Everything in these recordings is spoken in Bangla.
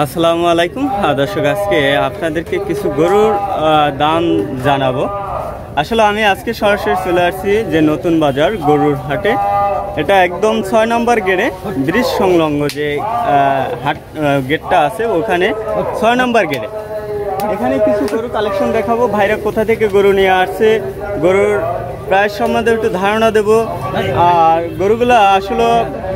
আসসালামু আলাইকুম দর্শক, আজকে আপনাদেরকে কিছু গরুর দাম জানাবো। আসলে আমি আজকে সরাসরি চলে আসছি যে নতুন বাজার গরুর হাটে। এটা একদম 6 নম্বর গেটে ব্রিজ সংলগ্ন যে হাট গেটটা আছে, ওখানে 6 নম্বর গেটে এখানে কিছু গরু কালেকশন দেখাবো। ভাইরা কোথা থেকে গরু নিয়ে আসছে, গরুর প্রায় সম্বন্ধে একটু ধারণা দেব। আর গরুগুলা আসলে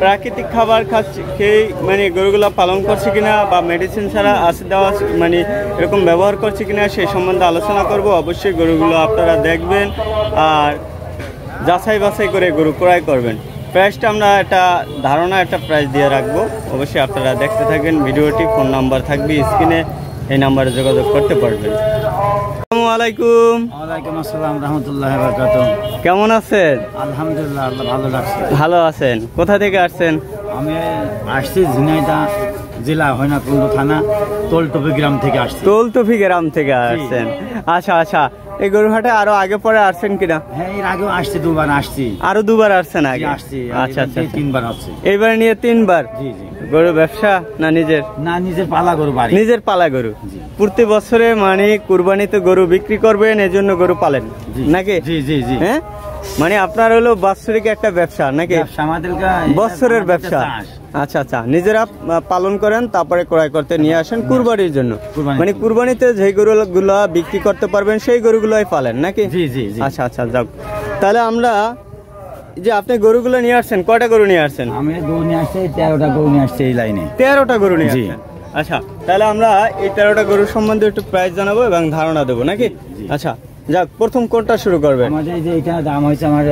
প্রাকৃতিক খাবার খাচ্ছে খেয়ে মানে গরুগুলা পালন করছে কিনা বা মেডিসিন ছাড়া আসে দেওয়া মানে এরকম ব্যবহার করছে কিনা সেই সম্বন্ধে আলোচনা করব। অবশ্যই গরুগুলো আপনারা দেখবেন আর যাচাই বাছাই করে গরু ক্রয় করবেন। প্রাইসটা আমরা একটা ধারণা একটা প্রাইস দিয়ে রাখবো, অবশ্যই আপনারা দেখতে থাকবেন ভিডিওটি। ফোন নাম্বার থাকবে স্ক্রিনে, এই নাম্বারে যোগাযোগ করতে পারবেন। আসসালামু আলাইকুম। ওয়ালাইকুম আসসালাম রাহমাতুল্লাহি ওয়া বারাকাতুহু। কেমন আছেন? আলহামদুলিল্লাহ, আল্লাহ ভালো লাগছে। ভালো আছেন? কোথা থেকে আসছেন? আমি আসছি ঝিনাইদহ জেলা হয়নাকুণ্ড থানা তোলটপি গ্রাম থেকে আসছি। তোলটপি গ্রাম থেকে আসছেন? আচ্ছা আচ্ছা, এই গরুহাটে আরো আগে পরে আসছেন কিনা? হ্যাঁ, এর আগেও আসছি, দুবার আসছি। আরো দুবার আসছেন আগে? আসছি। আচ্ছা আচ্ছা, 3বার আসছি। এইবার নিয়ে 3বার? জি জি। গরু ব্যবসা না নিজের? না, নিজের পালা গরু বাড়ি। নিজের পালা গরু। প্রতি বছরে মানে কুরবানিতে গরু বিক্রি করবেন, এজন্য গরু পালেন নাকি? জি জি জি। হ্যাঁ, মানে আপনার হলো বাৎসরিক একটা ব্যবসা নাকি? বছরের ব্যবসা। আচ্ছা আচ্ছা, নিজেরা পালন করেন, তারপরে ক্রয় করতে নিয়ে আসেন কুরবানির জন্য। মানে কুরবানিতে যে গরুগুলো বিক্রি করতে পারবেন সেই গরুগুলোই পালেন নাকি? জি জি জি। আচ্ছা আচ্ছা, যাক তাহলে আমরা যে আপনি গরুগুলো নিয়ে আসছেন, কয়টা গরু নিয়ে আসছেন? আমি গরু নিয়ে আসছি 13টা গরু নিয়ে আসছি এই লাইনে। 13টা গরু নিয়ে আসছেন? আচ্ছা, তাহলে আমরা এই 13টা গরুর সম্বন্ধে একটু প্রাইস জানাবো এবং ধারণা দেবো নাকি? আচ্ছা, যাক প্রথম কোনটা শুরু করবেন? আমাদের যে এটা দাম হয়েছে আমার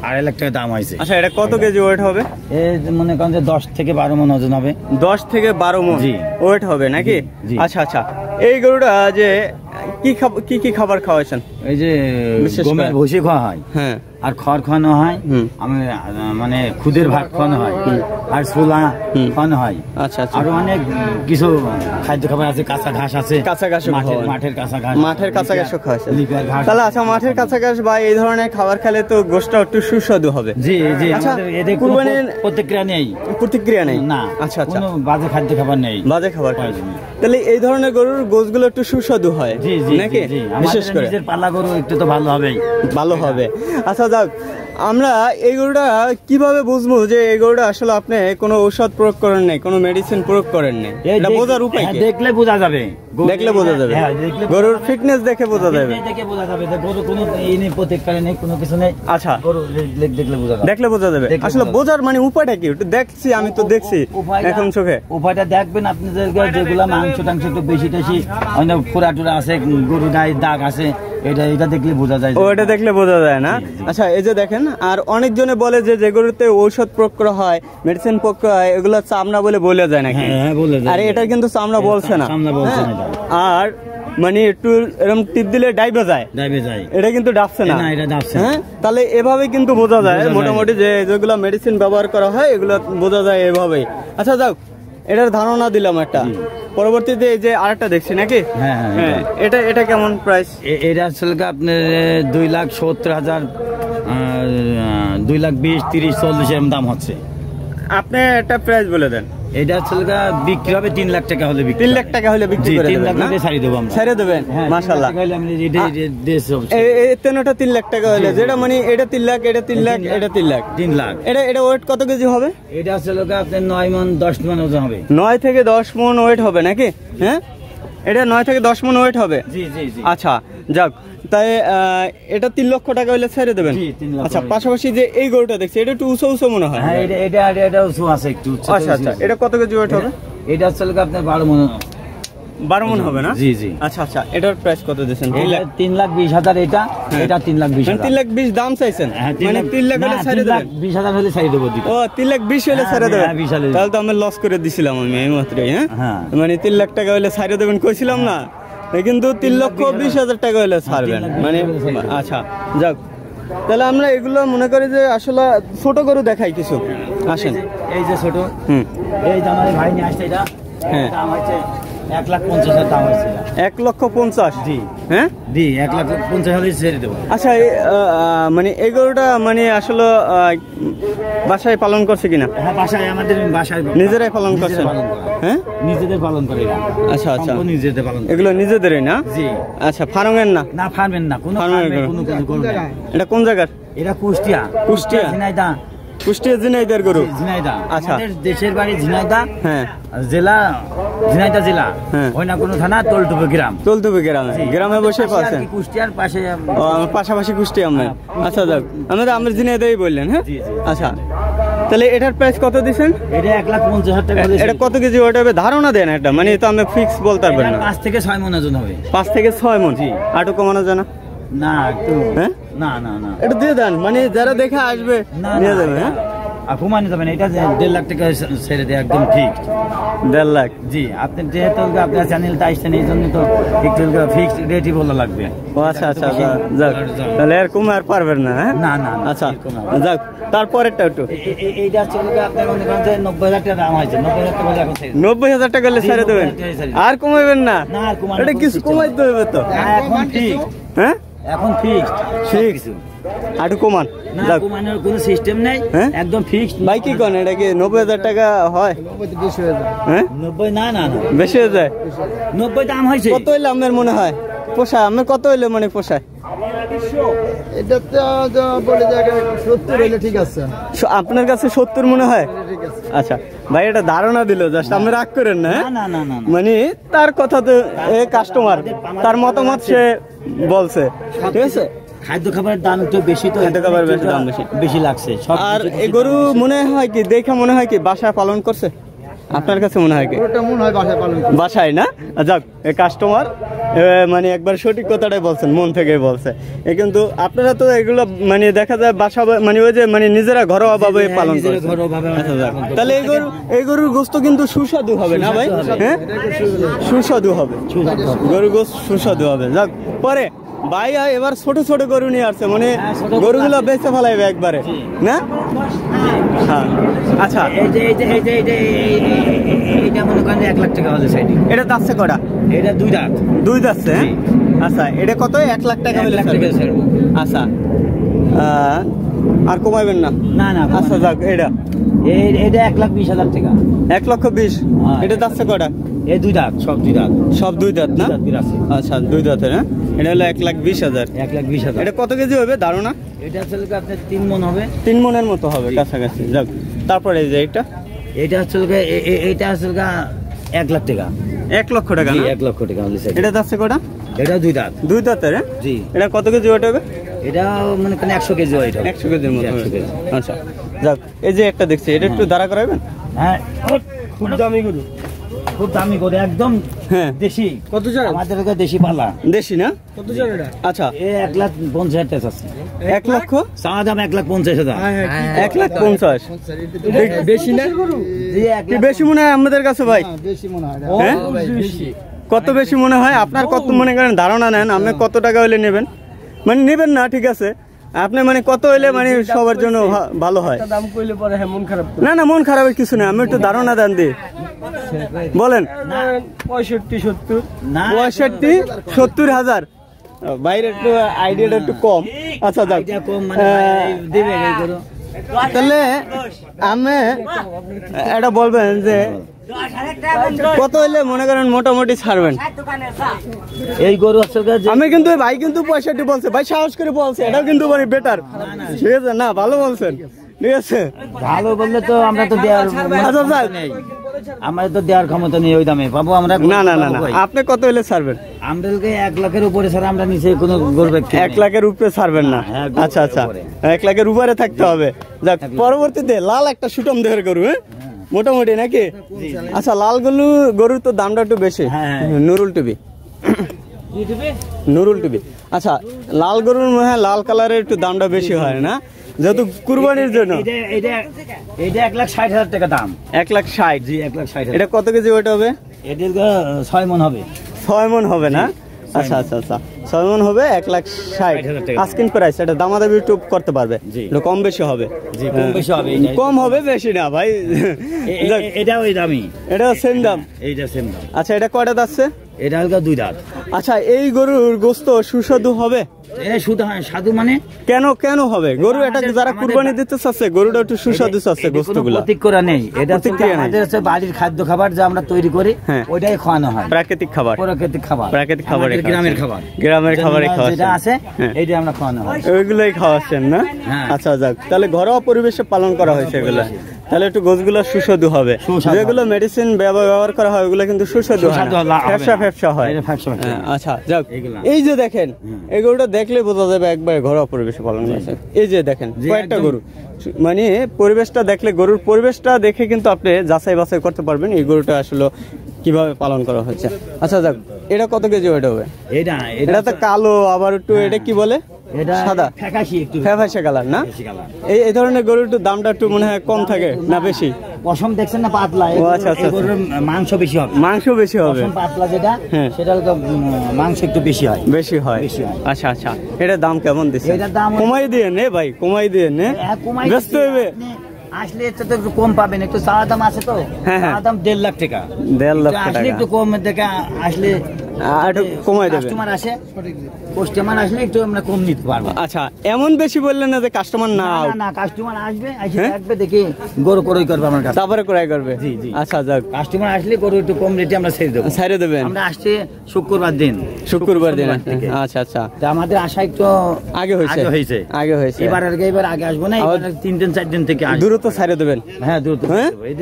2.5 লাখ টাকা দাম হয়েছে। আচ্ছা, এটা কত কেজি ওয়েট হবে? মনে করেন যে 10 থেকে 12 মণ ওজন হবে। 10 থেকে 12 মণ ওয়েট হবে নাকি? আচ্ছা আচ্ছা, এই গরুটা যে কি কি খাবার খাওয়াইছেন? এই যে গমের ভুসি খাওয়া হয়, হ্যাঁ, আর খড় খাওয়ানো হয়, আমি মানে খুদের ভাত খাওয়ানো হয়, আর ছোলা খাওয়ানো হয়। আচ্ছা আচ্ছা, আর অনেক কিছু খাদ্য খাবার আছে, কাঁচা ঘাস আছে, কাঁচা ঘাস, মাঠের কাঁচা ঘাস, মাঠের কাঁচা ঘাসও খাওয়াইছেন তাহলে? আচ্ছা, মাঠের কাঁচা ঘাস বা এই ধরনের খাবার খেলে তো গোশতটা একটু সুস্বাদু হবে। জি জি। আচ্ছা, কুরবানির প্রতিক্রিয়া নেই না? আচ্ছা আচ্ছা, বাজে খাদ্য খাবার নেই, বাজে খাবার খাই, তাহলে এই ধরনের গরুর গোশতগুলো একটু সুস্বাদু হয় নাকি? বিশেষ করে নিজের পালা গরু একটু তো ভালো হবে, ভালো হবে। আচ্ছা যাক, আমরা এই গরুটা কিভাবে বুঝবো যে এই গরুটা আসলে আপনি কোনো ঔষধ প্রয়োগ করেন নাই, কোনো মেডিসিন প্রয়োগ করেন নাই? এটা বোঝার উপায় কি? দেখলে বোঝা যাবে, দেখলে বোঝা যাবে, গরুর ফিটনেস দেখে বোঝা যাবে, দেখে বোঝা যাবে যে গরু কোনো ইনি প্রতিক্রিয়া নেই, কোনো কিছু নেই। আচ্ছা, গরু দেখলে বোঝা যাবে, দেখলে বোঝা যাবে। আসলে বোঝার মানে উপায়টা কি? একটু দেখছি, আমি তো দেখছি এখন চোখে। উপায়টা দেখবেন আপনাদের যেগুলা মাংস টাংস একটু বেশি টেশি অনেক ফোড়া টোরা আছে, গরু গায়ে দাগ আছে, এটা দেখলে বোঝা যায়। ও, এটা দেখলে বোঝা যায় না? আচ্ছা, এই যে দেখেন, আর অনেকজনে বলে যে গরুতে ঔষধ প্রয়োগ করা হয়, মেডিসিন প্রয়োগ করা হয়, এগুলো চামড়া বলে বলে যায় নাকি? হ্যাঁ, বলে যায়। আরে এটা কিন্তু চামড়া বলছে না, আর মানে একটু এরকম টিপ দিলে ডাইবে যায়, এটা কিন্তু ডাবছে না, এটা ডাবছে। হ্যাঁ, তাহলে এভাবে কিন্তু বোঝা যায় মোটামুটি যে যেগুলো মেডিসিন ব্যবহার করা হয় এগুলো বোঝা যায় এভাবেই। আচ্ছা যাক, এটার ধারণা দিলাম একটা। পরবর্তীতে এই যে আরেকটা দেখছি নাকি? হ্যাঁ, এটা কেমন প্রাইস? এটা আসলে আপনার 2,70,000, 2,20,000, 30,000, 40,000 এরকম দাম হচ্ছে। আপনি একটা প্রাইস বলে দেন। এটা আসলে বিক্রি হবে 3 লাখ টাকা হলে, 3 লাখ টাকা হলে বিক্রি করে 3 লাখ টাকা ছাড়ি দেব আমরা। ছেড়ে দেবেন? মাশাআল্লাহ। এই তেনটা 3 লাখ টাকা হলে, যেটা মানে এটা 3 লাখ, এটা 3 লাখ, এটা 3 লাখ, 3 লাখ। এটা ওয়েট কত কেজি হবে? এটা আসলে আপনার 9 মণ 10 মণ ওজন হবে। 9 থেকে 10 মণ ওয়েট হবে নাকি? হ্যাঁ, এটা 9 থেকে 10 মণ ওয়েট হবে। জি জি জি। আচ্ছা যাক, তাই এটা 3 লক্ষ টাকা হলে ছেড়ে দেবেন? আচ্ছা, পাশাপাশি যে এই গরুটা দেখছি, এটা একটু উঁচু উঁচু মনে হয়। হ্যাঁ, এটা উঁচু আছে একটু। আচ্ছা আচ্ছা, এটা কত কেজি ওয়েট হবে? এটা আসলে আপনার 12 মণ। 12 মণ হবে না? জি জি। আচ্ছা আচ্ছা, এটার প্রাইস কত দিয়েছেন? 3,20,000। এটা 3,20,000। 3,20,000 দাম চাইছেন? মানে 3 লাখ হলে ছেড়ে দেবেন? 20,000 হলে ছেড়ে দেব। ও, 3,20,000 হলে ছেড়ে দেবেন? তাহলে তো আমি লস করে দিছিলাম আমি এই মাত্রই। হ্যাঁ, মানে 3 লাখ টাকা হলে ছেড়ে দেবেন কইছিলাম না, কিন্তু 3,20,000 টাকা হলে ছাড়বেন মানে। আচ্ছা যাক, তাহলে আমরা এগুলো মনে করি যে আসলে ছোট গরু দেখাই কিছু। আসেন, এই যে ছোট, এই যে আমার ভাই নিয়ে আসছে, হ্যাঁ দাম হচ্ছে 1,50,000 দাম হয়েছে। 1,50,000? জি হ্যাঁ জি 1,50,000 হলে ছেড়ে দেবো। আচ্ছা মানে এই গরুটা মানে আসলে বাসায় পালন করছে কিনা? হ্যাঁ বাসায়, আমাদের বাসায় নিজেরাই পালন করছে? হ্যাঁ নিজেদের পালন করে এরা। আচ্ছা আচ্ছা, নিজেদের পালন, এগুলো নিজেদেরই না? জি। আচ্ছা, ফার্মের না? না ফার্মের না, কোনো কোনো। এটা কোন জায়গার? এটা কুষ্টিয়া। কুষ্টিয়া ঝিনাইদহ। কুষ্টিয়া ঝিনাইদহের গরু? ঝিনাইদহ। আচ্ছা, আমাদের দেশের বাড়ি ঝিনাইদহ। হ্যাঁ, জেলা ঝিনাইদহ জেলা, হ্যাঁ, হইনাকুণ্ডু থানা, তলটুপি গ্রাম। তলটুপি গ্রামে? গ্রামে বসে পাচ্ছেন? কুষ্টিয়ার পাশে, পাশাপাশি কুষ্টিয়া। আচ্ছা যাক, আমরা ঝিনাইদহই বললেন। হ্যাঁ আচ্ছা, তাহলে এটার প্রাইস কত দিচ্ছেন? এটা 1,50,000 টাকা। এটা কত কেজি ওটা হবে ধারণা দেন একটা, মানে তো আমি ফিক্স বলতে পারবেন না। 5 থেকে 6 মন ওজন হবে। 5 থেকে 6 মন? জি। আটু কমানো যায় না? না একটু, হ্যাঁ না না না, এটা দিয়ে দেন, মানে যারা দেখে আসবে নিয়ে যাবে। হ্যাঁ, কমানো যাবে না, এটা 1.5 লাখ টাকা ছেড়ে দেয় একদম ঠিক। 1.5 লাখ? জি, আপনি যেহেতু আপনার চ্যানেলটা আসছেন এই জন্য তো একটু ফিক্সড রেটই বলা লাগবে। ও আচ্ছা আচ্ছা, যাক তাহলে আর কমে আর পারবেন না? হ্যাঁ না না, আচ্ছা যাক, তারপরেরটা একটু। এইটা চলবে আপনার মনে করেন যে 90,000 টাকা দাম হয়েছে, 90,000 টাকা বলে এখন 90,000 টাকা হলে ছেড়ে দেবেন? আর কমাবেন না? না আর কমানো, এটা কিছু কমাইতে হবে তো। এখন ঠিক, হ্যাঁ এখন ফিক্সড ঠিক, আটু কমান। না, কমানোর কোনো সিস্টেম নাই, একদম ফিক্সড। ভাই কি কোন, এটা কি 90,000 টাকা হয়? 90 হ্যাঁ 90 না না না, বেশি হয়ে যায়? 90 দাম হয়েছে। কত হইলে আপনার মনে হয় পোষায়? আমার কত হইলে মানে পোষায়? এটাতে বলে জায়গায় 70 হইলে ঠিক আছে। আপনার কাছে 70 মনে হয়? আচ্ছা ভাই, এটা ধারণা দিল, জাস্ট আপনি রাগ করেন না। না না না, মানে তার কথা তো কাস্টমার, তার মতামত সে বলছে, ঠিক আছে। খাদ্য খাবারের দাম একটু বেশি, তো খাদ্য খাবার দাম বেশি লাগছে। আর এই গরু মনে হয় কি দেখে মনে হয় কি বাসায় পালন করছে? আপনার কাছে মনে হয় কি? ওটা মনে হয় বাসায় পালন করে। বাসায় না? যাক, কাস্টমার মানে একবার সঠিক কথাটাই বলছেন, মন থেকে বলছে। কিন্তু আপনারা তো এগুলো মানে দেখা যায় বাসা, মানে ওই যে মানে নিজেরা ঘরোয়া ভাবে পালন করে। তাহলে এই গরুর গোস্ত কিন্তু সুস্বাদু হবে না ভাই? হ্যাঁ সুস্বাদু হবে, গরুর গোস্ত সুস্বাদু হবে। যাক, পরে ভাই এবার ছোট ছোট গরু নিয়ে আসছে, মানে গরুগুলো বেঁচে ফেলাইবে একবারে না? হ্যাঁ আচ্ছা, এইটা মনে করেন 1 লাখ টাকা হলে সাইডে। এটা দাচ্ছে কটা? এটা 2 দাঁত। 2 দাচ্ছে? আচ্ছা, এটা কত? 1 লাখ টাকা হলে ছাড়বো। আচ্ছা, আর কমাইবেন না? না না। আচ্ছা যাক, এটা 1,20,000 টাকা। 1,20,000? এটা দাচ্ছে কটা? এই 2 দাঁত, সব 2 দাঁত। সব 2 দাঁত না? আচ্ছা 2 দাঁতের। হ্যাঁ, এটা হলো 1,20,000। 1,20,000। এটা কত কেজি হবে ধারণা? এটা আসলে আপনার 3 মন হবে। 3 মনের মতো হবে কাছাকাছি। যাক, তারপরে এই যে এটা আসলে এটা আসলে 1 লাখ টাকা। 1 লক্ষ টাকা? 1 লক্ষ টাকা হলে সাইডে। এটা দাচ্ছে কটা? এটা 2 দাঁত। 2 দাঁতের? জি। এটা কত কেজি ওয়েট হবে? এটা মানে 100 কেজি হয়। এটা 100 কেজির মতো। 100 কেজি। আচ্ছা যাক, এই যে একটা দেখছি, এটা একটু দাঁড়া করাবেন। হ্যাঁ, খুব দামি গরু, খুব দামি গরু, একদম হ্যাঁ দেশি। কত জায়গা? আমাদের কাছে দেশি পালা। দেশি না? কত জায়গা এটা? আচ্ছা, 1,50,000 টাকা আছে। 1 লক্ষ? চাওয়া দাম 1,50,000। 1,50,000? বেশি না? কি বেশি মনে হয় আমাদের কাছে ভাই? বেশি মনে হয়। হ্যাঁ, কত বেশি মনে হয় আপনার? কত মনে করেন ধারণা নেন, আপনি কত টাকা হইলে নেবেন? মানে নেবেন না, ঠিক আছে, আপনি মানে কত হইলে মানে সবার জন্য ভালো হয়? দাম কইলে পরে মন খারাপ। না না, মন খারাপের কিছু না, আমি একটু ধারণা দেন দি বলেন। 65-70? না, 65-70,000? বাইরে একটু আইডিয়াটা একটু কম। আচ্ছা যাক, কম মানে দেবে এই গরু। তাহলে আমি এটা বলবেন যে কত হইলে মনে করেন মোটামুটি ছাড়বেন? এই গরু আসলে আমি কিন্তু ভাই কিন্তু 65 বলছে, ভাই সাহস করে বলছে, এটাও কিন্তু মানে বেটার, ঠিক আছে না? ভালো বলছেন, ঠিক আছে। ভালো বললে তো আমরা তো দেওয়ার নেই, আমাদের তো দেওয়ার ক্ষমতা নেই ওই দামে পাবো আমরা। না না না, আপনি কত হইলে ছাড়বেন? আমাদেরকে 1 লাখের উপরে ছাড়া আমরা নিচে কোনো গরু ব্যক্তি 1 লাখের উপরে ছাড়বেন না? আচ্ছা আচ্ছা, 1 লাখের উপরে থাকতে হবে। যাক, পরবর্তীতে লাল একটা সুটম দেহের গরু, হ্যাঁ মোটামুটি নাকি? আচ্ছা, লাল গরুর তো দামটা একটু বেশি। Nurul TV, Nurul TV. আচ্ছা, লাল গরুর মনে হয় লাল কালারের একটু দামটা বেশি হয় না, যেহেতু কুরবানির জন্য। এটা 1,60,000 টাকা দাম। 1,60,000? জি, 1,60,000। এটা কত কেজি ওয়েট হবে? এটা 6 মন হবে। 6 মন হবে না? আচ্ছা আচ্ছা আচ্ছা, 6 মণ হবে 1,60,000 আস্কিং প্রাইস। এটা দামাদামি একটু করতে পারবে, কম বেশি হবে, কম হবে বেশি না ভাই। এটা ওই দামি, এটা সেম দাম, এইটা সেম দাম। আচ্ছা এটা কয়টা দাঁতছে? এটা হালকা 2 দাঁত। আচ্ছা এই গরুর গোস্ত সুস্বাদু হবে? এটা শুধু সাধু মানে কেন হবে? গরু এটা যারা কুরবানি দিতে চাচ্ছে, গরুটা একটু সুস্বাদু চাচ্ছে, গোস্তগুলো প্রতিক্রিয়া নেই। এটা আমাদের হচ্ছে বাড়ির খাদ্য খাবার যা আমরা তৈরি করি, ওইটাই খাওয়ানো হয়, প্রাকৃতিক খাবার, প্রাকৃতিক খাবার, গ্রামের খাবার, গ্রামের খাবারই খাওয়াচ্ছেন, যেটা আছে এইটাই আমরা খাওয়ানো হয়, ওইগুলোই খাওয়াচ্ছেন না? আচ্ছা যাক, তাহলে ঘরোয়া পরিবেশে পালন করা হয়েছে এগুলো, তাহলে একটু গোছগুলো সুস্বাদু হবে। যেগুলো মেডিসিন ব্যবহার করা হয় ওগুলো কিন্তু সুস্বাদু হয় না, ফ্যাপসা হয়। আচ্ছা যাক, এই যে দেখেন এই গরুটা দেখলে বোঝা যাবে একবার ঘরোয়া পরিবেশে পালন করেছে। এই যে দেখেন কয়েকটা গরু, মানে পরিবেশটা দেখলে, গরুর পরিবেশটা দেখে কিন্তু আপনি যাচাই বাছাই করতে পারবেন এই গরুটা আসলে কিভাবে পালন করা হচ্ছে। আচ্ছা যাক, এটা কত কেজি ওয়েট হবে? এটা তো কালো, আবার একটু এটা কি বলে সাদা ফ্যাকাশে কালার না? এই ধরনের গরুর একটু দামটা একটু মনে হয় কম থাকে না বেশি? পশম দেখছেন না পাতলা, আচ্ছা আচ্ছা, মাংস বেশি হবে, মাংস বেশি হবে, পাতলা যেটা সেটা মাংস একটু বেশি হয়, বেশি হয়। আচ্ছা আচ্ছা, এটার দাম কেমন দিচ্ছে? এটার দাম কমাই দিয়ে নে ভাই, কমাই দিয়ে নে, ব্যস্ত হইবে আসলে একটু তো কম পাবেন, একটু চাওয়া দাম আছে তো, চাওয়া দাম 1.5 লাখ টাকা, 1.5 লাখ টাকা, আসলে একটু কম থেকে আসলে একটু কমাই দেবে, কাস্টমার আসলে একটু আমরা কম নিতে পারবো। আচ্ছা এমন বেশি বললেন না যে কাস্টমার না, কাস্টমার আসবে, আসবে দেখি গরু ক্রয় করবে আমার কাছে, তারপরে ক্রয় করবে। আচ্ছা যাক, কাস্টমার আসলে গরু একটু কম রেটে আমরা ছেড়ে দেবেন। আমরা আসছে শুক্রবার দিন। আচ্ছা আচ্ছা, আমাদের আশা একটু আগে হয়েছে, এবার আগে আসবো না, এবার 3 দিন 4 দিন থেকে দ্রুত ছেড়ে দেবেন। হ্যাঁ দ্রুত,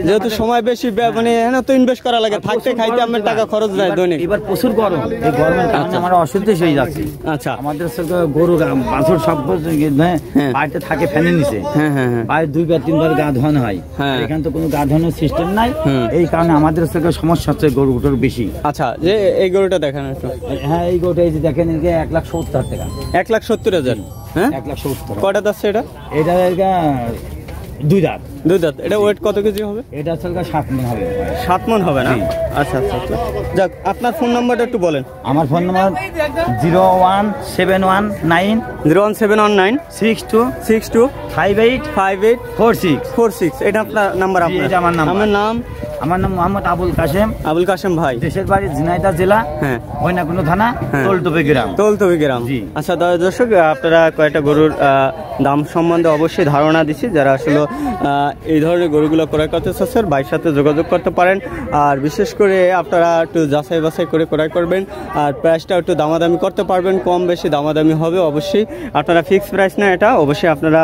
যেহেতু সময় বেশি, মানে তো ইনভেস্ট করা লাগে, থাকতে খাইতে আমার টাকা খরচ নাই দৈনিক। এবার প্রচুর গরম, এই গরমের কারণে আমরা অসুস্থ হয়ে যাচ্ছি। আচ্ছা, আমাদের গরু বাছুর সব বাড়িতে থাকে ফ্যানের নিচে, বাইরে 2 বার 3 বার গা ধোয়ানো হয়, এখানে তো কোনো গা ধোয়ানোর সিস্টেম নাই, এই কারণে আমাদের সমস্যা হচ্ছে গরুটার বেশি। আচ্ছা, যে এই গরুটা দেখেন একটু। হ্যাঁ এই গরুটা এই যে দেখেন, 1,70,000 টাকা। 1,70,000? হ্যাঁ 1,70,000। কয়টা দাঁত এটা? এটা 2 দাঁত। 2 দাঁত। এটা ওয়েট কত কেজি হবে? এটা আসলে 7 মণ হবে। 7 মণ হবে না? আচ্ছা আচ্ছা, যাক আপনার ফোন নাম্বারটা একটু বলেন। আমার ফোন নাম্বার 01719 01719 62 5846। এটা আপনার নাম্বার? এটা আমার নাম। আমার নাম মোহাম্মদ আবুল কাশেম। আবুল কাশেম ভাই, দেশের বাড়ি ঝিনাইদহ জেলা, হরিণাকুণ্ড থানা, তোলতবি গ্রাম। আচ্ছা দর্শক, আপনারা কয়েকটা গরুর দাম সম্বন্ধে অবশ্যই ধারণা দিচ্ছি, যারা আসলে এই ধরনের গরুগুলো ক্রয় করতে চাচ্ছেন ভাইয়ের সাথে যোগাযোগ করতে পারেন। আর বিশেষ করে আপনারা একটু যাচাই বাছাই করে ক্রয় করবেন, আর প্রাইসটা একটু দামাদামি করতে পারবেন, কম বেশি দামাদামি হবে অবশ্যই। আপনারা ফিক্সড প্রাইস না এটা, অবশ্যই আপনারা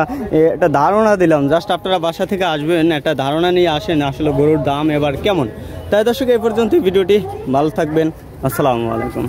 একটা ধারণা দিলাম, জাস্ট আপনারা বাসা থেকে আসবেন, একটা ধারণা নিয়ে আসেন আসলে গরুর দাম এবার কেমন। তাই দর্শক, এই পর্যন্ত ভিডিওটি, ভালো থাকবেন, আসসালামু আলাইকুম।